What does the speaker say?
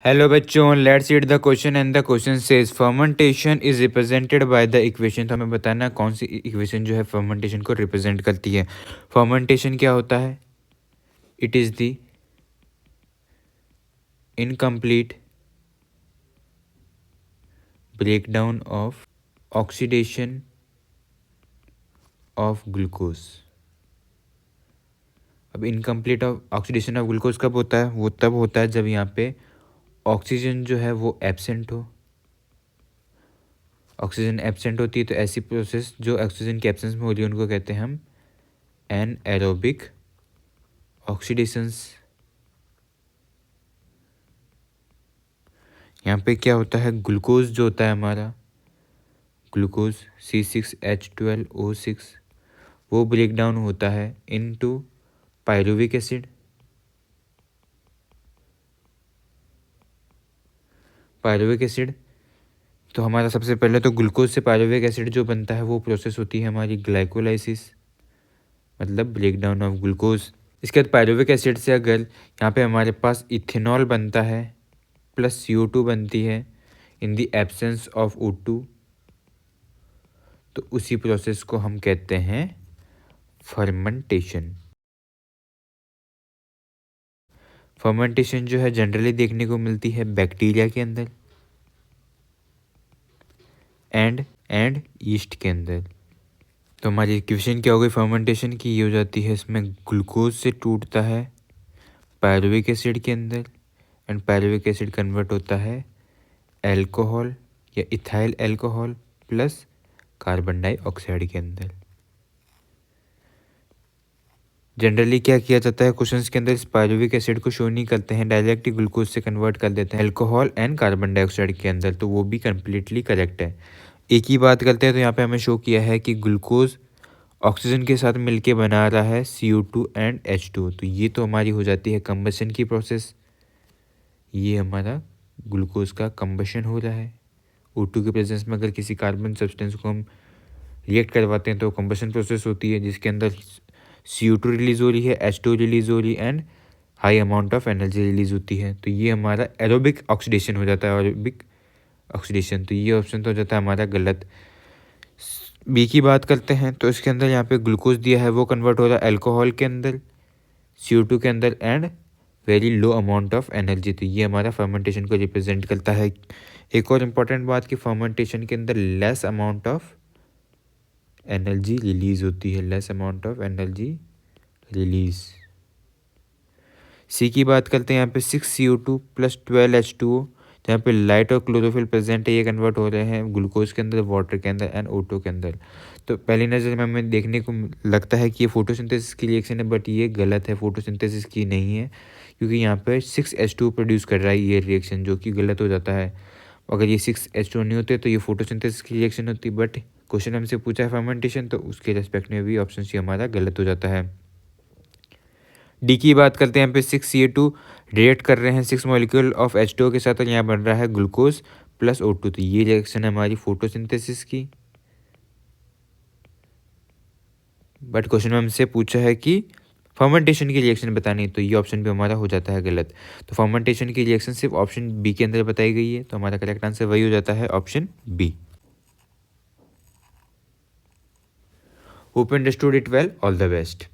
Hello बच्चों, let's read the question and the question says fermentation is represented by the equation. तो हमें बताना है कौन सी इक्वेशन जो है फर्मेंटेशन को रिप्रेजेंट करती है। फर्मेंटेशन क्या होता है? It is the incomplete breakdown of oxidation of glucose. अब इनकम्प्लीट ऑक्सीडेशन ऑफ ग्लूकोज कब होता है? वो तब होता है जब यहाँ पे ऑक्सीजन जो है वो एब्सेंट हो। ऑक्सीजन एब्सेंट होती है तो ऐसी प्रोसेस जो ऑक्सीजन के एब्सेंस में हो रही है उनको कहते हैं हम एनएरोबिक ऑक्सीडेशंस। यहाँ पे क्या होता है, ग्लूकोज जो होता है हमारा, ग्लूकोज C6H12O6 वो ब्रेक डाउन होता है into pyruvic acid. Pyruvic acid तो हमारा सबसे पहले तो ग्लूकोज से पायरुविक एसिड जो बनता है वो प्रोसेस होती है हमारी ग्लाइकोलाइसिस, मतलब ब्रेक डाउन ऑफ ग्लूकोज। इसके बाद पायरुविक एसिड से अगर यहाँ पे हमारे पास इथेनॉल बनता है प्लस CO2 बनती है in the absence of O2, तो उसी प्रोसेस को हम कहते हैं फर्मेंटेशन। फर्मेंटेशन जो है जनरली देखने को मिलती है बैक्टीरिया के अंदर एंड ईस्ट के अंदर। तो हमारी इक्वेशन क्या हो गई फर्मेंटेशन की? ये हो जाती है, इसमें ग्लूकोज से टूटता है पायरुविक एसिड के अंदर एंड पायरुविक एसिड कन्वर्ट होता है एल्कोहल या ethyl alcohol plus carbon dioxide के अंदर। जनरली क्या किया जाता है क्वेश्चंस के अंदर, इस पायरुविक एसिड को शो नहीं करते हैं, डायरेक्ट ग्लूकोज से कन्वर्ट कर देते हैं अल्कोहल एंड कार्बन डाइऑक्साइड के अंदर, तो वो भी कम्प्लीटली करेक्ट है। एक ही बात करते हैं तो यहाँ पे हमें शो किया है कि ग्लूकोज ऑक्सीजन के साथ मिलके बना रहा है CO2 एंड H2, तो ये तो हमारी हो जाती है कंबशन की प्रोसेस। ये हमारा ग्लूकोज का कंबशन हो रहा है O2 के प्रेजेंस में। अगर किसी कार्बन सब्सटेंस को हम रिएक्ट करवाते हैं तो कंबशन प्रोसेस होती है जिसके अंदर CO2 रिलीज हो रही है, H2 रिलीज हो रही है and high amount of energy release होती है, तो ये हमारा एरोबिक ऑक्सीडेशन हो जाता है, एरोबिक ऑक्सीडेशन। तो ये ऑप्शन तो हो जाता है हमारा गलत। बी की बात करते हैं तो इसके अंदर यहाँ पे ग्लूकोज दिया है वो कन्वर्ट हो रहा है अल्कोहल के अंदर, CO2 के अंदर and very low amount of energy, तो ये हमारा फर्मेंटेशन को रिप्रेजेंट करता है। एक और इम्पॉर्टेंट बात कि फर्मेंटेशन के अंदर less amount of energy release होती है, less amount of energy release. C की बात करते हैं यहाँ पे 6CO2 प्लस 12H2O, जहाँ पे लाइट और क्लोरोफिल प्रेजेंट है, ये कन्वर्ट हो रहे हैं ग्लूकोज के अंदर, वाटर के अंदर एंड O2 के अंदर। तो पहली नज़र में हमें देखने को लगता है कि ये फोटोसिंथेसिस की रिएक्शन है, बट ये गलत है, फोटोसिंथेसिस की नहीं है, क्योंकि यहाँ पे 6H2 प्रोड्यूस कर रहा है ये रिएक्शन, जो कि गलत हो जाता है। अगर ये 6H2 नहीं होते तो ये फोटोसिंथेसिस की रिएक्शन होती, बट क्वेश्चन हमसे पूछा है फर्मेंटेशन, तो उसके रेस्पेक्ट में भी ऑप्शन सी हमारा गलत हो जाता है। डी की बात करते हैं, यहाँ पे 6Ca2 रिएक्ट कर रहे हैं 6 मॉलिक्यूल ऑफ H2O के साथ और यहाँ बन रहा है ग्लूकोज प्लस O2, तो ये रिएक्शन है हमारी फोटोसिंथेसिस की। बट क्वेश्चन में हमसे पूछा है कि फर्मेंटेशन की रिएक्शन बतानी, तो ये ऑप्शन भी हमारा हो जाता है गलत। तो फर्मेंटेशन की रिएक्शन सिर्फ ऑप्शन बी के अंदर बताई गई है, तो हमारा करेक्ट आंसर वही हो जाता है option B. Hope understood it well, all the best.